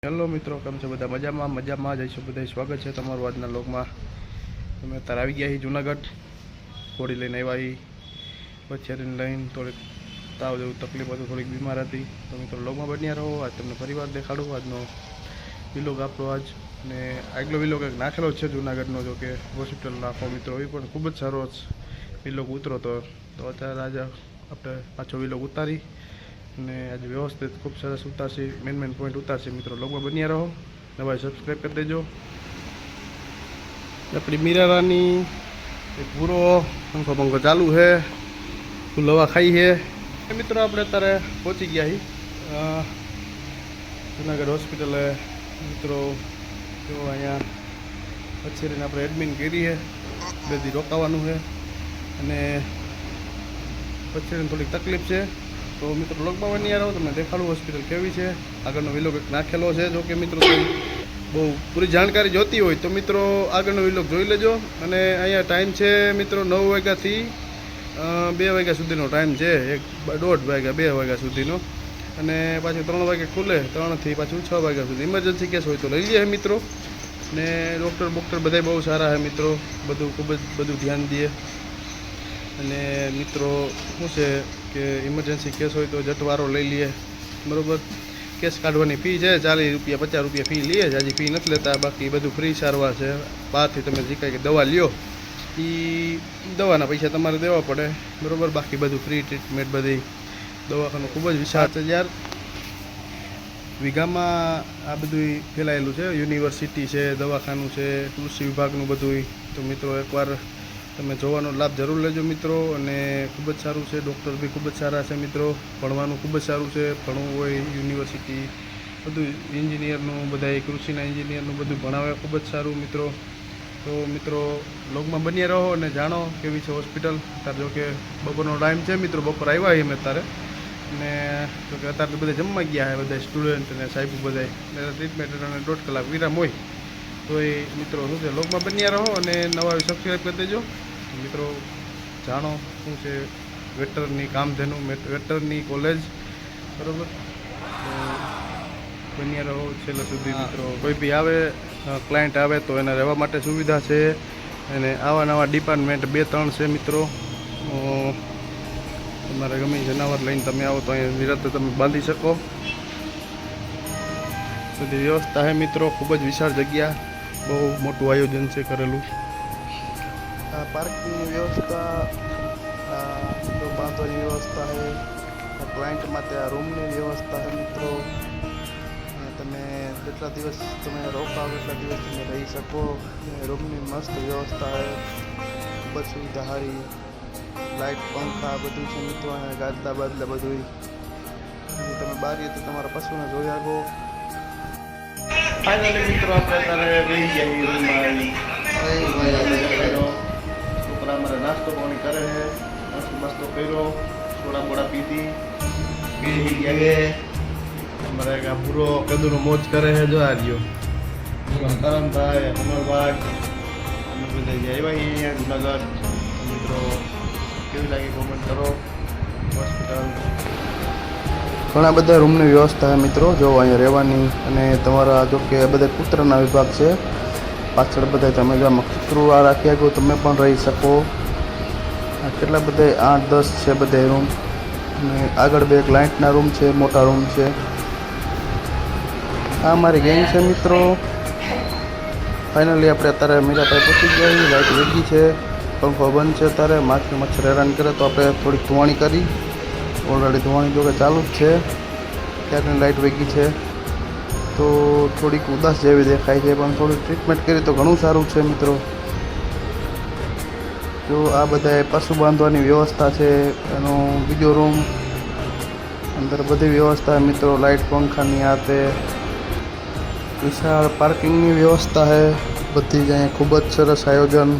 Hello મિત્રો, કેમ છો બધા? મજામાં જઈશું બધા. સ્વાગત છે તમારું આજના લોકમાં. અમે અત્યારે આવી ગયા છીએ જુનાગઢ. ઘોડી લઈને આવ્યા બચ્ચારીને લઈને. થોડીક તાવ જેવું તકલીફ હતું, થોડીક બીમાર હતી. તો મિત્રો લોકમાં બન્યા રહો. આજ તમને પરિવાર દેખાડું. આજનો વિલોગ આપણો આજ ને આગલો વિલોગ એક નાખેલો છે જુનાગઢનો, જો કે હોસ્પિટલ નાખો મિત્રો, એ પણ ખૂબ જ સારો વિલોગ ઉતરો તો અત્યારે આજે આપણે પાછો વિલોગ ઉતારી ને આજે વ્યવસ્થિત ખૂબ સરસ ઉતારશે. મેન પોઈન્ટ ઉતારશે મિત્રો. લોગમાં બન્યા રહો. નવા સબસ્ક્રાઈબ કરી દેજો. આપણી મીરારાની એક પૂરો પંખો ચાલુ છે, ફૂલ હવા ખાઈ છે મિત્રો. આપણે અત્યારે પહોંચી ગયા છીએ જુનાગઢ હોસ્પિટલે મિત્રો. જો અહીંયા પછીને આપણે એડમિટ કરી છે, 2 દી રોકાવાનું છે અને પછીને થોડીક તકલીફ છે. તો મિત્રો લોકમાં બની રહો, તમને દેખાડું હોસ્પિટલ કેવી છે. આગળનો વિલોગ એક નાખેલો છે. જો કે મિત્રો બહુ પૂરી જાણકારી જોતી હોય તો મિત્રો આગળનો વિલોગ જોઈ લેજો. અને અહીંયા ટાઈમ છે મિત્રો 9 વાગ્યાથી 2 વાગ્યા સુધીનો ટાઈમ છે. 1:30 વાગ્યા 2 વાગ્યા સુધીનો. અને પાછું 3 વાગે ખુલે, 3 થી પાછું 6 વાગ્યા સુધી. ઇમરજન્સી કેસ હોય તો લઈ લઈએ મિત્રો. ને ડૉક્ટર બધા બહુ સારા છે મિત્રો. ખૂબ જ બધું ધ્યાન દે. અને મિત્રો શું છે કે ઇમરજન્સી કેસ હોય તો જટવારો લઈ લઈએ બરાબર. કેસ કાઢવાની ફી છે 40 રૂપિયા 50 રૂપિયા ફી લઈએ. હજી ફી નથી લેતા. બાકી બધું ફ્રી સારવાર છે. બહારથી તમે જે કાંઈ દવા લ્યો એ દવાના પૈસા તમારે દેવા પડે બરાબર. બાકી બધું ફ્રી ટ્રીટમેન્ટ. બધી દવાખાનું ખૂબ જ વિશાળ છે. 1000 વીઘામાં આ બધું ફેલાયેલું છે. યુનિવર્સિટી છે, દવાખાનું છે, કૃષિ વિભાગનું બધું. તો મિત્રો એકવાર તમે જોવાનો લાભ જરૂર લેજો મિત્રો. અને ખૂબ જ સારું છે. ડૉક્ટર બી ખૂબ જ સારા છે મિત્રો. ભણવાનું ખૂબ જ સારું છે. ભણવું હોય યુનિવર્સિટી બધું એન્જિનિયરનું, બધા કૃષિના એન્જિનિયરનું બધું ભણાવે. ખૂબ જ સારું મિત્રો. તો મિત્રો લોગમાં બન્યા રહો અને જાણો કેવી છે હોસ્પિટલ. અત્યારે જો કે બપોરનો ટાઈમ છે મિત્રો. બપોર આવ્યા છીએ અમે અત્યારે. અને જો કે અત્યારે તો બધા જમવા ગયા છે, બધા સ્ટુડન્ટ અને સાહેબ બધા. ટ્રીટમેન્ટ અને 1.5 કલાક વિરામ હોય. તો એ મિત્રો શું છે, લોગમાં બન્યા રહો અને નવા સબસ્ક્રાઈબ કરી દેજો મિત્રો. જાણો શું છે વેટરની કામધેનુ, વેટરની કોલેજ બરાબર. તો બન્યા રહો છેલ્લે સુધી મિત્રો. કોઈ બી આવે ક્લાયન્ટ આવે તો એને રહેવા માટે સુવિધા છે. અને આવા નવા ડિપાર્ટમેન્ટ 2-3 છે મિત્રો. તમારે ગમે જનાવર લઈને તમે આવો તો અહીંયા નિરાંતે તમે બાંધી શકો. બધી વ્યવસ્થા છે મિત્રો. ખૂબ જ વિશાળ જગ્યા, બહુ મોટું આયોજન છે કરેલું. આ પાર્કિંગની વ્યવસ્થા, આ બાંધવાની વ્યવસ્થા છે. આ ક્લાયન્ટ માટે આ રૂમની વ્યવસ્થા છે મિત્રો. તમે જેટલા દિવસ તમે રોકાવો એટલા દિવસ તમે રહી શકો. રૂમની મસ્ત વ્યવસ્થા છે. ખૂબ જ સુવિધા સારી. લાઇટ, પંખા બધું છે મિત્રો. ગાદલા બાદલા બધું. તમે બારીએથી તમારા પશુને જોઈ આવો. ફાઇનલી મિત્રો આપણે અત્યારે રહી ગયા રૂમમાં. છોકરા અમારે નાસ્તો પાણી કરે છે. નાસ્તો કર્યો, સોડા બોડા પીધી. અમારે આ પૂરો કદુનો મોજ કરે છે. જો આ રહ્યો કરણભાઈ, અમરભાઈ, અમે બધા આવ્યા અહીંયા જુનાગઢ. મિત્રો કેવી લાગી કોમેન્ટ કરો. હોસ્પિટલ ઘણા બધા રૂમની વ્યવસ્થા છે મિત્રો. જો અહીંયા રહેવાની. અને તમારા જો કે બધા કૂતરાના વિભાગ છે પાછળ. બધા તમે જો આમાં કૂતરું આ રાખી શકો, તમે પણ રહી શકો. આ કેટલા બધા 8-10 છે બધા રૂમ. અને આગળ 2 ક્લાયન્ટના રૂમ છે, મોટા રૂમ છે. આ મારી ગેંગ છે મિત્રો. ફાઇનલી આપણે અત્યારે મીરાભાઈ પહોંચી ગયા. લાઇટ વેગી છે, પંખો બંધ છે અત્યારે. મચ્છર હેરાન કરે તો આપણે થોડીક ધુવાણી કરી. ઓલરેડી ધોવાની જો કે ચાલુ જ છે. ત્યારની લાઇટ વેગી છે તો થોડીક ઉદાસ જેવી દેખાય છે. પણ થોડીક ટ્રીટમેન્ટ કરી તો ઘણું સારું છે મિત્રો. જો આ બધા પશુ બાંધવાની વ્યવસ્થા છે. એનો બીજો રૂમ, અંદર બધી વ્યવસ્થા મિત્રો. લાઇટ, પંખાની આ તે. વિશાળ પાર્કિંગની વ્યવસ્થા છે બધી જ અહીંયા. ખૂબ જ સરસ આયોજન.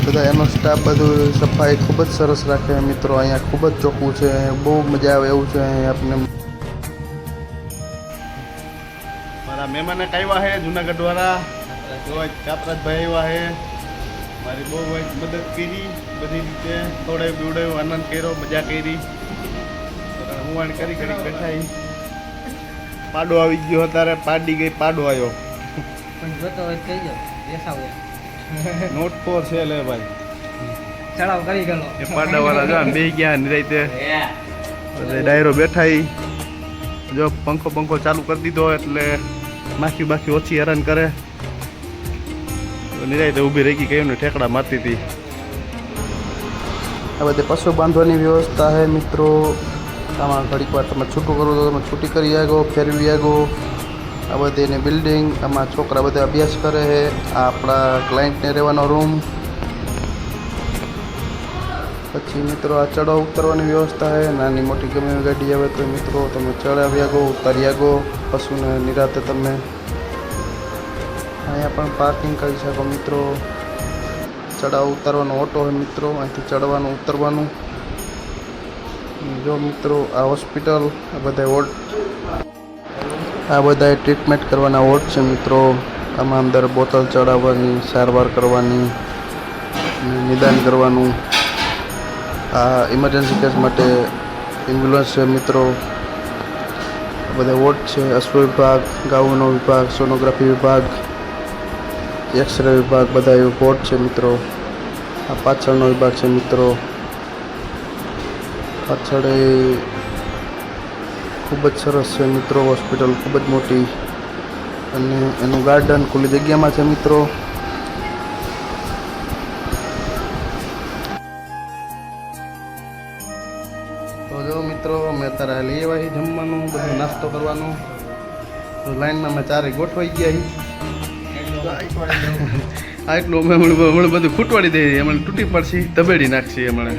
બધા એનો સ્ટાફ બધું સફાઈ ખૂબ જ સરસ રાખે મિત્રો. અહીંયા ખૂબ જ ચોખ્ખું છે. બહુ મજા આવે એવું છે અહીંયા આપણને. મારા મહેમાન આવ્યા છે જુનાગઢ વાળા. જોવા કાપરાજભાઈ આવ્યા છે. મારી બહુ મદદ કરી બધી રીતે, ખવડાવી પીવડાવ્યું, આનંદ કર્યો, મજા કરી. હું કરી કરી બેઠા. પાડો આવી ગયો, અત્યારે પાડી ગઈ, પાડો આવ્યો. નોટ ફોર છે લે ભાઈ, ચડાવ કરી ગયો એ પાડા વાળા જો બે ગયા નિરાયતે ડાયરો બેઠા. જો પંખો ચાલુ કરી દીધો એટલે માખી બાખી ઓછી હેરાન કરે. નિરાયતે ઊભી રહી ગઈ, કયું ને ઠેકડા મારતી હતી. આ બધે પશુ બાંધવાની વ્યવસ્થા છે મિત્રો. આમાં ઘડીક વાર તમે છૂટું કરો તો તમે છૂટી કરી આગો, ફેરવી આગો. આ બધી એની બિલ્ડિંગ, આમાં છોકરા બધા અભ્યાસ કરે છે. આ આપણા ક્લાયન્ટને રહેવાનો રૂમ. પછી મિત્રો આ ચડાવ ઉતરવાની વ્યવસ્થા છે. નાની મોટી ગમે એવી ગાડી આવે તો મિત્રો તમે ચડાવી આગો, ઉતારી આગો. પશુને નિરાતે તમે અહીંયા પણ પાર્કિંગ કરી શકો મિત્રો. ચડાવ ઉતારવાનો ઓટો હોય મિત્રો, અહીંથી ચડવાનું ઉતરવાનું. જો મિત્રો આ હોસ્પિટલ, આ બધા વોર્ડ, આ બધા ટ્રીટમેન્ટ કરવાના વોર્ડ છે મિત્રો. આમાં અંદર બોટલ ચડાવવાની, સારવાર કરવાની, નિદાન કરવાનું. આ ઇમરજન્સી કેસ માટે એમ્બ્યુલન્સ છે મિત્રો. આ બધા વોર્ડ છે. અશ્વ વિભાગ, ગાઉનો વિભાગ, સોનોગ્રાફી વિભાગ, એક્સરે વિભાગ, બધા એવો વોર્ડ છે મિત્રો. આ પાછળનો વિભાગ છે મિત્રો. પાછળ ખૂબ જ સરસ છે મિત્રો હોસ્પિટલ, ખૂબ જ મોટી, અને એનું ગાર્ડન ખુલ્લી જગ્યામાં છે મિત્રો. તો જો મિત્રો અમે અત્યારે લઈ આવ્યા જમવાનું, બધું નાસ્તો કરવાનું. તો લાઈનમાં અમે ચારે ગોઠવાઈ ગયા. આ એટલું અમે હમણાં બધું ફૂટવાડી દઈએ, હમણાં તૂટી પડશે, દબેડી નાખશે હમણાં.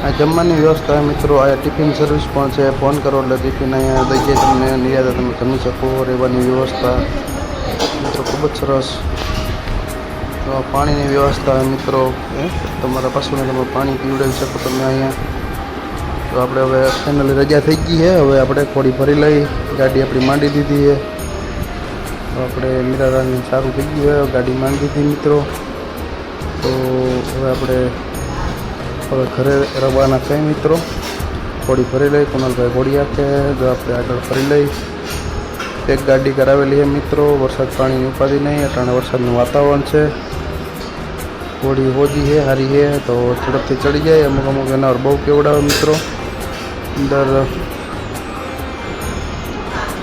આ જમવાની વ્યવસ્થા મિત્રો. આ ટિફિન સર્વિસ પણ છે. ફોન કરો એટલે ટિફિન અહીંયા દઈ જાય તમને, નિરાતે તમે જમી શકો. રહેવાની વ્યવસ્થા મિત્રો ખૂબ જ સરસ. તો પાણીની વ્યવસ્થા મિત્રો, તમારા પશુને તમે પાણી પીવડાવી શકો તમે અહીંયા. તો આપણે હવે ફાઇનલી રજા થઈ ગઈ છે. હવે આપણે થોડી ભરી લઈ, ગાડી આપણી માંડી દીધી છે. તો આપણે મીરારાની સારું થઈ ગયું છે, ગાડી માંડી દીધી મિત્રો. તો હવે આપણે ઘરે રવાના થઈ મિત્રો. ઘોડી ભરી લઈ, કુનાલભાઈ ઘોડી આપે. જો આપણે આગળ ફરી લઈ. એક ગાડી કરાવેલી છે મિત્રો. વરસાદ પાણીની ઉપાધિ નહીં, અટાણે વરસાદનું વાતાવરણ છે. ઘોડી હોજી છે, સારી છે, તો ઝડપથી ચડી જાય. અમુક અમુક એના બહુ કેવડાવે મિત્રો.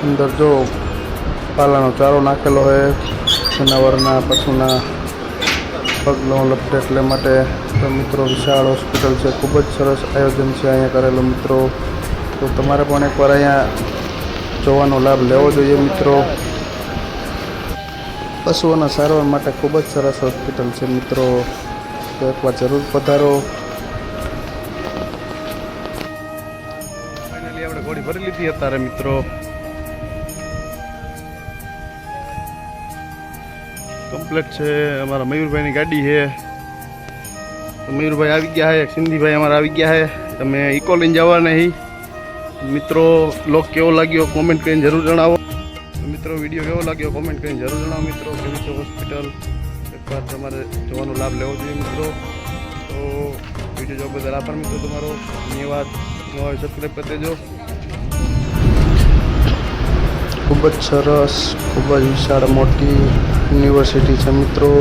અંદર જો પાલાનો ચારો નાખેલો હોય જનાવરના, પશુના પગનો લપટે એટલે માટે. તો મિત્રો વિશાળ હોસ્પિટલ છે, ખૂબ જ સરસ આયોજન છે અહીંયા કરેલું મિત્રો. તો તમારે પણ એકવાર અહીંયા જોવાનો લાભ લેવો જોઈએ મિત્રો. પશુઓના સારવાર માટે ખૂબ જ સરસ હોસ્પિટલ છે મિત્રો. તો એકવાર જરૂર પધારો. ફાઇનલી આપણે ઘોડી ભરી લીધી અત્યારે મિત્રો. કમ્પ્લેટ છે. અમારા મયુરભાઈની ગાડી છે. મયુરભાઈ આવી ગયા છે, સિંધીભાઈ અમારા આવી ગયા છે. તમે ઇકો લઈને જવાના હી મિત્રો. બ્લોગ કેવો લાગ્યો કોમેન્ટ કરીને જરૂર જણાવો મિત્રો. વિડીયો કેવો લાગ્યો કોમેન્ટ કરીને જરૂર જણાવો મિત્રો. કેવી છે હોસ્પિટલ, એકવાર તમારે જોવાનો લાભ લેવો જોઈએ મિત્રો. તો વિડીયો જોવા બદલ આભાર મિત્રો તમારો. ધન્યવાદ. નવા સબસ્ક્રાઈબ કરી દેજો. ખૂબ જ સરસ, ખૂબ જ વિશાળ મોટી યુનિવર્સિટી છે મિત્રો.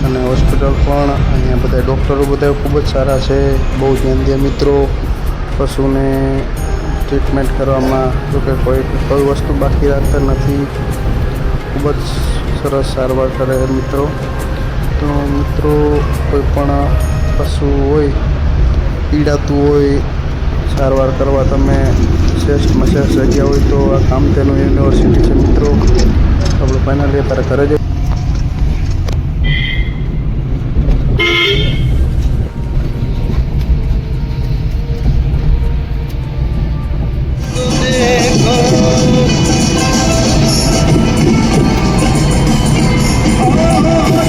અને હોસ્પિટલ પણ, અહીંયા બધા ડૉક્ટરો બધા ખૂબ જ સારા છે. બહુ ધ્યાન દે મિત્રો પશુને ટ્રીટમેન્ટ કરવામાં. જોકે કોઈ વસ્તુ બાકી રાખતા નથી. ખૂબ જ સરસ સારવાર કરે છે મિત્રો. તો મિત્રો કોઈ પણ પશુ હોય, પીડાતું હોય, સારવાર કરવા તમે શ્રેષ્ઠમાં શ્રેષ્ઠ જગ્યા હોય તો આ કામધેનુ યુનિવર્સિટી છે મિત્રો. આપણે ફાઇનલી અત્યારે ઘરે જઈએ.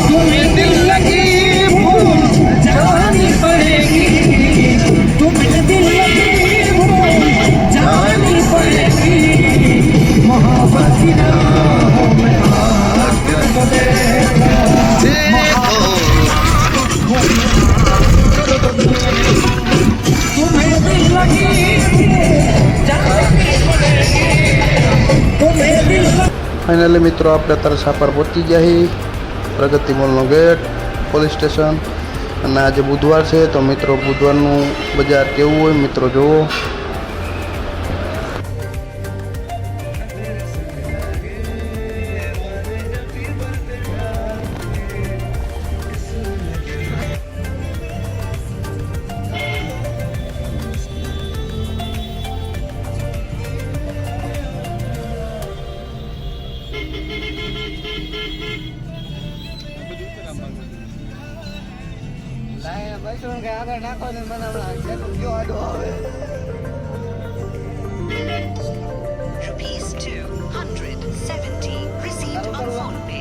तुम्हें दिल लगी ફાઇનલી મિત્રો આપણે અત્યારે સાપર પહોંચી ગયા છીએ પ્રગતિ મોલનો ગેટ પોલીસ સ્ટેશન અને આજે બુધવાર છે તો મિત્રો બુધવારનું બજાર કેવું હોય મિત્રો જુઓ. આગળ નાખો ને મને હમણાં જો આડો આવે. Rupees 270 received on PhonePe.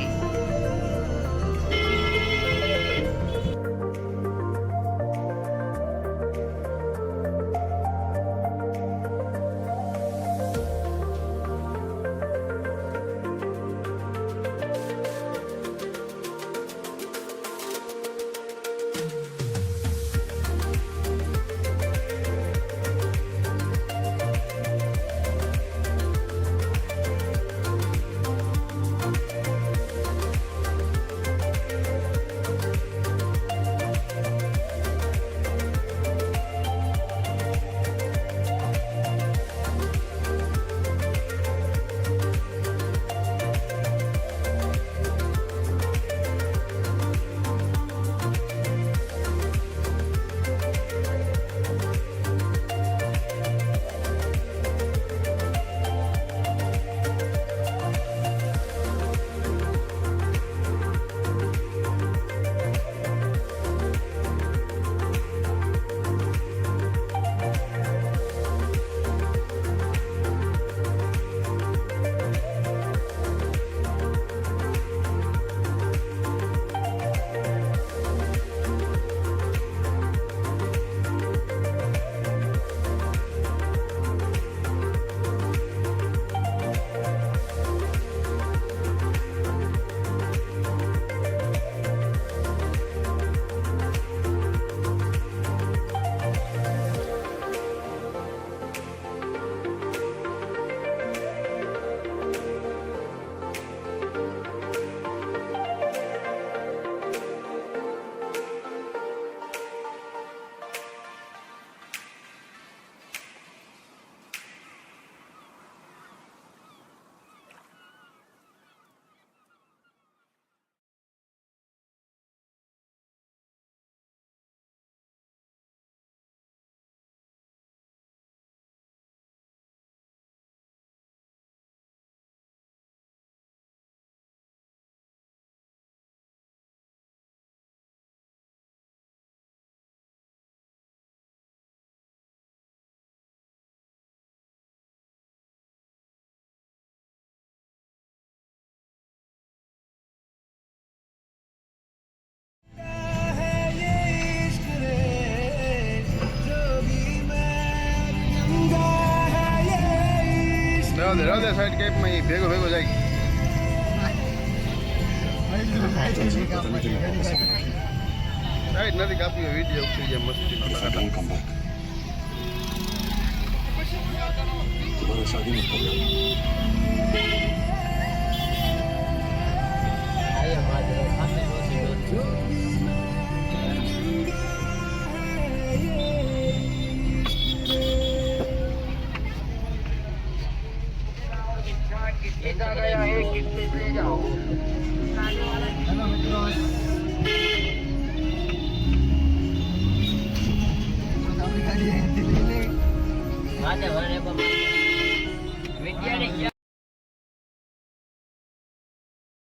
રહેવા દે સાઈડ કેપમાં એ ભેગો ભેગો જાય. સાઈડ નથી કાપી વિડીયો ઉતરી જાય મસ્તી. don't come back. दोबारा शादी मत करना. વાતે વરે વિદ્યાર્થી